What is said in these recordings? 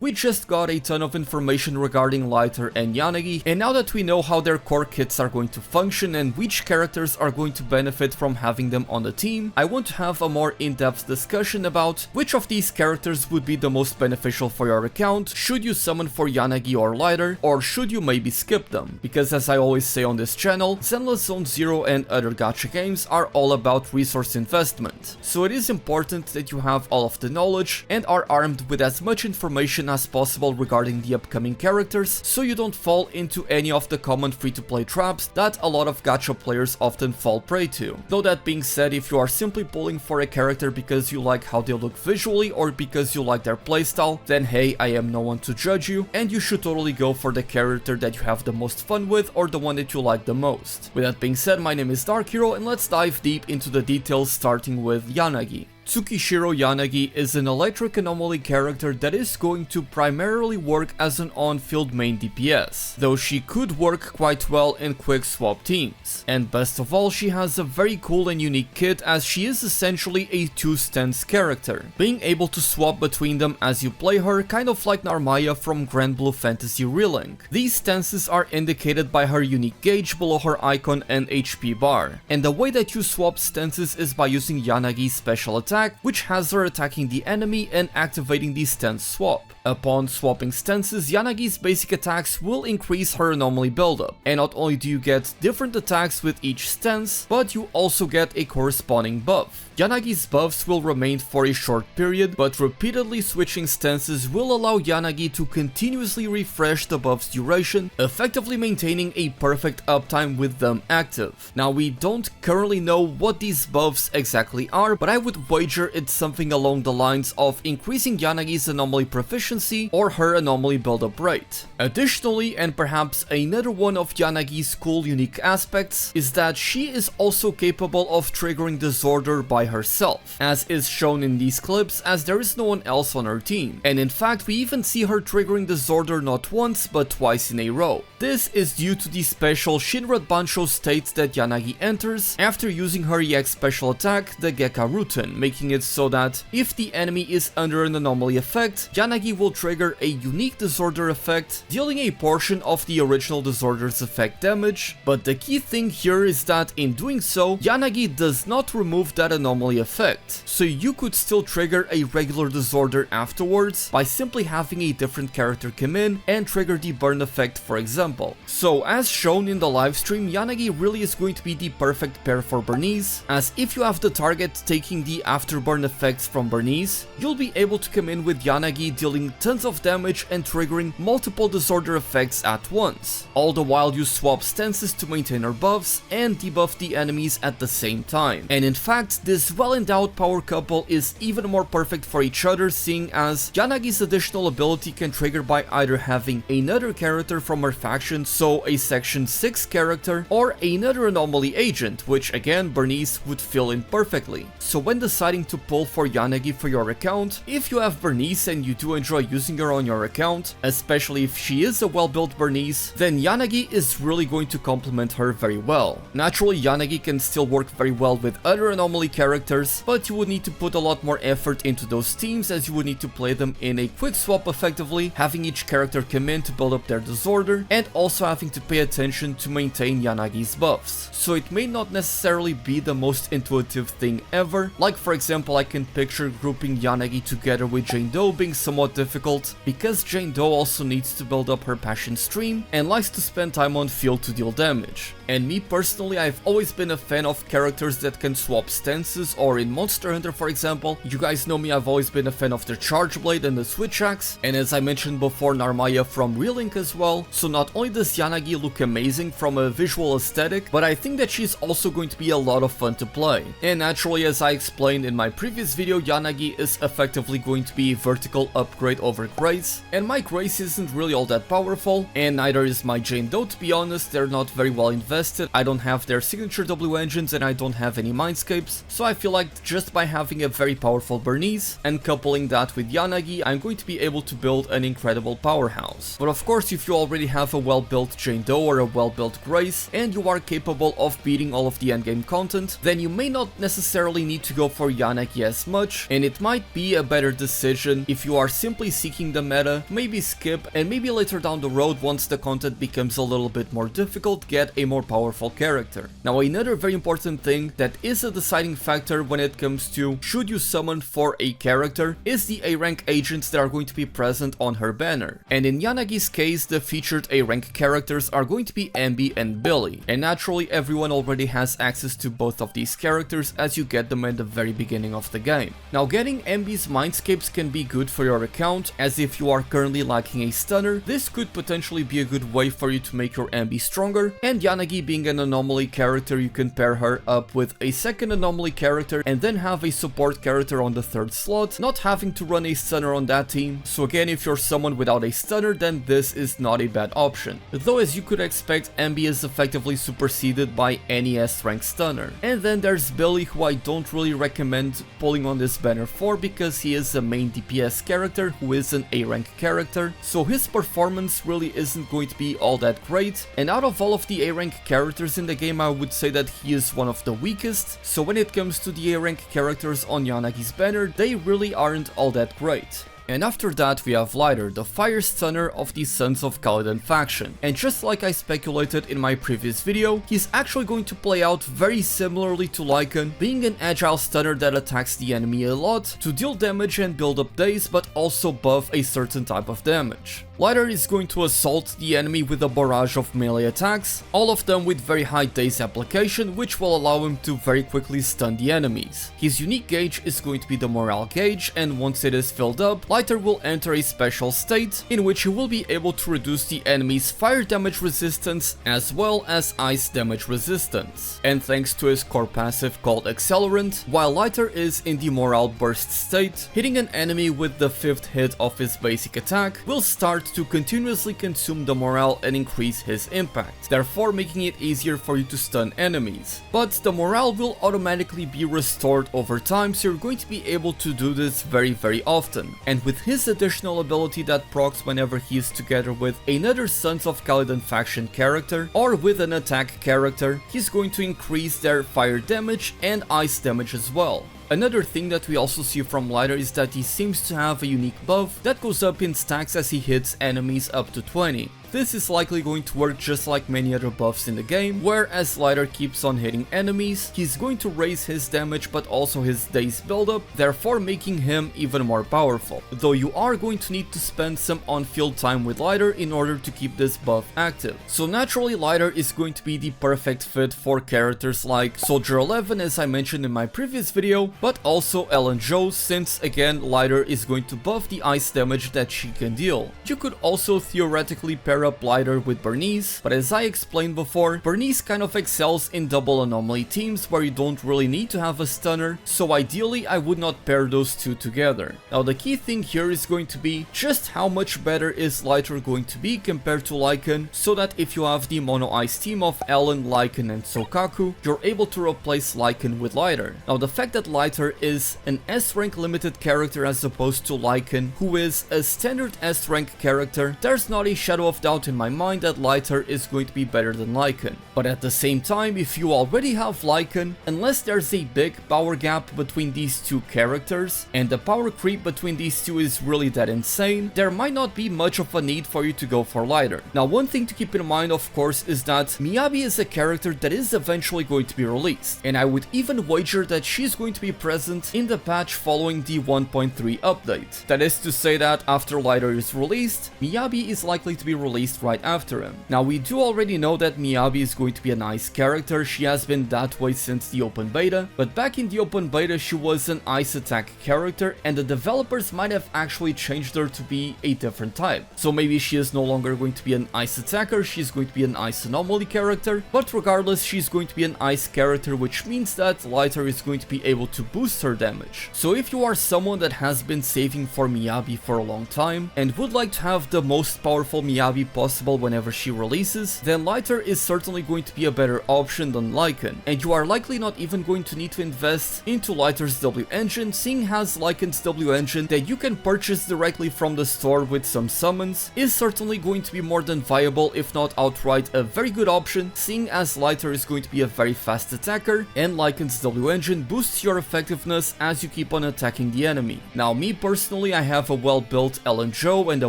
We just got a ton of information regarding Lighter and Yanagi, and now that we know how their core kits are going to function and which characters are going to benefit from having them on the team, I want to have a more in-depth discussion about which of these characters would be the most beneficial for your account. Should you summon for Yanagi or Lighter, or should you maybe skip them? Because as I always say on this channel, Zenless Zone Zero and other gacha games are all about resource investment. So it is important that you have all of the knowledge and are armed with as much information as possible regarding the upcoming characters, so you don't fall into any of the common free-to-play traps that a lot of gacha players often fall prey to. Though that being said, if you are simply pulling for a character because you like how they look visually or because you like their playstyle, then hey, I am no one to judge you, and you should totally go for the character that you have the most fun with or the one that you like the most. With that being said, my name is DarkHero and let's dive deep into the details, starting with Yanagi. Tsukishiro Yanagi is an electric anomaly character that is going to primarily work as an on-field main DPS, though she could work quite well in quick swap teams. And best of all, she has a very cool and unique kit, as she is essentially a 2-stance character, being able to swap between them as you play her, kind of like Narmaya from Grand Blue Fantasy Relink. These stances are indicated by her unique gauge below her icon and HP bar, and the way that you swap stances is by using Yanagi's special attack, which has her attacking the enemy and activating the stance swap. Upon swapping stances, Yanagi's basic attacks will increase her anomaly buildup, and not only do you get different attacks with each stance, but you also get a corresponding buff. Yanagi's buffs will remain for a short period, but repeatedly switching stances will allow Yanagi to continuously refresh the buff's duration, effectively maintaining a perfect uptime with them active. Now, we don't currently know what these buffs exactly are, but I would wager it's something along the lines of increasing Yanagi's anomaly proficiency or her anomaly buildup rate. Additionally, and perhaps another one of Yanagi's cool unique aspects, is that she is also capable of triggering Disorder by herself, as is shown in these clips, as there is no one else on her team. And in fact, we even see her triggering Disorder not once but twice in a row. This is due to the special Shinra Bansho state that Yanagi enters after using her EX special attack, the Gekka-Ruten, making it so that if the enemy is under an anomaly effect, Yanagi will trigger a unique Disorder effect, dealing a portion of the original Disorder's effect damage. But the key thing here is that in doing so, Yanagi does not remove that anomaly effect, so you could still trigger a regular Disorder afterwards by simply having a different character come in and trigger the burn effect, for example. So as shown in the livestream, Yanagi really is going to be the perfect pair for Bernice, as if you have the target taking the afterburn effects from Bernice, you'll be able to come in with Yanagi dealing tons of damage and triggering multiple Disorder effects at once, all the while you swap stances to maintain her buffs and debuff the enemies at the same time. And in fact, this well-endowed power couple is even more perfect for each other, seeing as Yanagi's additional ability can trigger by either having another character from her faction, so a section 6 character, or another anomaly agent, which again Bernice would fill in perfectly. So when deciding to pull for Yanagi for your account, if you have Bernice and you do enjoy using her on your account, especially if she is a well-built Bernice, then Yanagi is really going to complement her very well. Naturally, Yanagi can still work very well with other anomaly characters, but you would need to put a lot more effort into those teams, as you would need to play them in a quick swap effectively, having each character come in to build up their Disorder, and also having to pay attention to maintain Yanagi's buffs. So it may not necessarily be the most intuitive thing ever. Like for example, I can picture grouping Yanagi together with Jane Doe being somewhat difficult, because Jane Doe also needs to build up her passion stream and likes to spend time on field to deal damage. And me personally, I've always been a fan of characters that can swap stances, or in Monster Hunter for example, you guys know me, I've always been a fan of the Charge Blade and the Switch Axe, and as I mentioned before, Narmaya from Relink as well. So not only does Yanagi look amazing from a visual aesthetic, but I think that she's also going to be a lot of fun to play. And naturally, as I explained in my previous video, Yanagi is effectively going to be a vertical upgrade over Grace, and my Grace isn't really all that powerful, and neither is my Jane Doe, to be honest. They're not very well invested. I don't have their signature W engines and I don't have any Mindscapes, so I feel like just by having a very powerful Bernice and coupling that with Yanagi, I'm going to be able to build an incredible powerhouse. But of course, if you already have a well-built Jane Doe or a well-built Grace, and you are capable of beating all of the endgame content, then you may not necessarily need to go for Yanagi as much, and it might be a better decision if you are simply seeking the meta, maybe skip, and maybe later down the road, once the content becomes a little bit more difficult, get a more powerful character. Now, another very important thing that is a deciding factor when it comes to should you summon for a character is the A rank agents that are going to be present on her banner. And in Yanagi's case, the featured A rank characters are going to be Anby and Billy, and naturally everyone already has access to both of these characters as you get them at the very beginning of the game. Now, getting Anby's mindscapes can be good for your account, as if you are currently lacking a stunner, this could potentially be a good way for you to make your Anby stronger, and Yanagi being an anomaly character, you can pair her up with a second anomaly character and then have a support character on the third slot, not having to run a stunner on that team. So again, if you're someone without a stunner, then this is not a bad option. Though as you could expect, Anby is effectively superseded by any S-rank stunner. And then there's Billy, who I don't really recommend pulling on this banner for, because he is a main DPS character who is an A-rank character, so his performance really isn't going to be all that great, and out of all of the A-rank characters in the game, I would say that he is one of the weakest. So when it comes to the A-rank characters on Yanagi's banner, they really aren't all that great. And after that we have Lighter, the fire stunner of the Sons of Koleda faction. And just like I speculated in my previous video, he's actually going to play out very similarly to Lycaon, being an agile stunner that attacks the enemy a lot to deal damage and build up days, but also buff a certain type of damage. Lighter is going to assault the enemy with a barrage of melee attacks, all of them with very high daze application, which will allow him to very quickly stun the enemies. His unique gauge is going to be the morale gauge, and once it is filled up, Lighter will enter a special state in which he will be able to reduce the enemy's fire damage resistance as well as ice damage resistance. And thanks to his core passive called Accelerant, while Lighter is in the morale burst state, hitting an enemy with the 5th hit of his basic attack will start to continuously consume the morale and increase his impact, therefore making it easier for you to stun enemies. But the morale will automatically be restored over time, so you're going to be able to do this very often. And with his additional ability that procs whenever he is together with another Sons of Koleda faction character or with an attack character, he's going to increase their fire damage and ice damage as well. Another thing that we also see from Lighter is that he seems to have a unique buff that goes up in stacks as he hits enemies up to 20. This is likely going to work just like many other buffs in the game, where as Lighter keeps on hitting enemies, he's going to raise his damage but also his daze buildup, therefore making him even more powerful. Though you are going to need to spend some on-field time with Lighter in order to keep this buff active. So naturally Lighter is going to be the perfect fit for characters like Soldier 11, as I mentioned in my previous video, but also Ellen Jo, since again Lighter is going to buff the ice damage that she can deal. You could also theoretically pair up Lighter with Bernice, but as I explained before, Bernice kind of excels in double anomaly teams where you don't really need to have a stunner, so ideally I would not pair those two together. Now the key thing here is going to be just how much better is Lighter going to be compared to Lycaon, so that if you have the mono ice team of Ellen, Lycaon and Soukaku, you're able to replace Lycaon with Lighter. Now the fact that Lighter is an S rank limited character as opposed to Lycaon, who is a standard S rank character, there's not a shadow of doubt in my mind that Lighter is going to be better than Lycaon. But at the same time, if you already have Lycaon, unless there's a big power gap between these two characters, and the power creep between these two is really that insane, there might not be much of a need for you to go for Lighter. Now one thing to keep in mind of course is that Miyabi is a character that is eventually going to be released, and I would even wager that she's going to be present in the patch following the 1.3 update. That is to say that after Lighter is released, Miyabi is likely to be released right after him. Now we do already know that Miyabi is going to be a nice character, she has been that way since the open beta, but back in the open beta she was an ice attack character and the developers might have actually changed her to be a different type. So maybe she is no longer going to be an ice attacker, she's going to be an ice anomaly character, but regardless she's going to be an ice character, which means that Lighter is going to be able to boost her damage. So if you are someone that has been saving for Miyabi for a long time and would like to have the most powerful Miyabi possible whenever she releases, then Lighter is certainly going to be a better option than Lycaon, and you are likely not even going to need to invest into Lighter's W engine, seeing as Lycaon's W engine that you can purchase directly from the store with some summons is certainly going to be more than viable, if not outright a very good option, seeing as Lighter is going to be a very fast attacker, and Lycaon's W engine boosts your effectiveness as you keep on attacking the enemy. Now me personally, I have a well-built Ellen Joe and a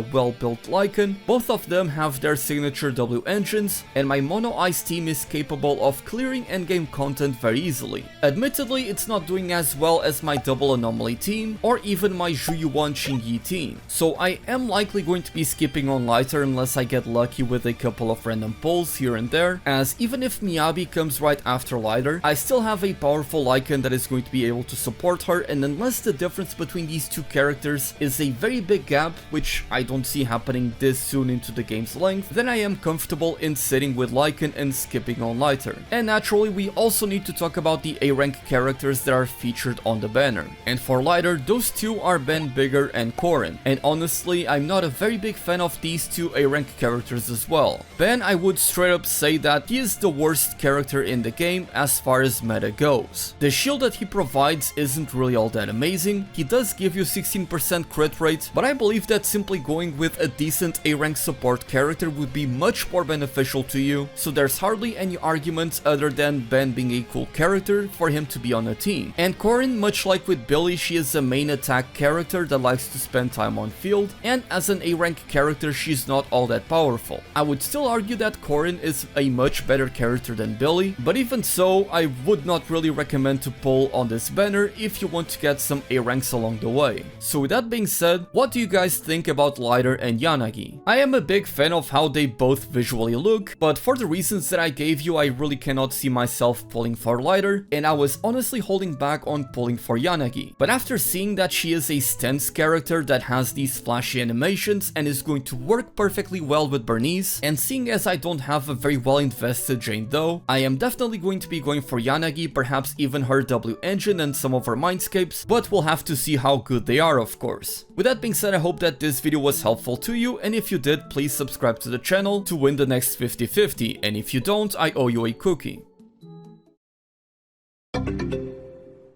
well-built Lycaon. Both of them have their signature W engines, and my Mono Ice team is capable of clearing endgame content very easily. Admittedly, it's not doing as well as my Double Anomaly team, or even my Zhuyuan Qingyi team, so I am likely going to be skipping on Lighter unless I get lucky with a couple of random pulls here and there, as even if Miyabi comes right after Lighter, I still have a powerful Lycaon that is going to be able to support her, and unless the difference between these two characters is a very big gap, which I don't see happening this soon into the game's length, then I am comfortable in sitting with Lycaon and skipping on Lighter. And naturally, we also need to talk about the A-rank characters that are featured on the banner. And for Lighter, those two are Ben Bigger and Corin. And honestly, I'm not a very big fan of these two A-rank characters as well. Ben, I would straight up say that he is the worst character in the game as far as meta goes. The shield that he provides isn't really all that amazing. He does give you 16% crit rate, but I believe that simply going with a decent A-rank support character would be much more beneficial to you, so there's hardly any arguments other than Ben being a cool character for him to be on a team. And Corin, much like with Billy, she is a main attack character that likes to spend time on field, and as an A-rank character she's not all that powerful. I would still argue that Corin is a much better character than Billy, but even so, I would not really recommend to pull on this banner if you want to get some A-ranks along the way. So with that being said, what do you guys think about Lighter and Yanagi? I am a big fan of how they both visually look, but for the reasons that I gave you, I really cannot see myself pulling for Lighter, and I was honestly holding back on pulling for Yanagi. But after seeing that she is a stance character that has these flashy animations and is going to work perfectly well with Bernice, and seeing as I don't have a very well invested Jane though, I am definitely going to be going for Yanagi, perhaps even her W engine and some of her mindscapes, but we'll have to see how good they are, of course. With that being said, I hope that this video was helpful to you, and if you did, please subscribe to the channel to win the next 50-50, and if you don't, I owe you a cookie.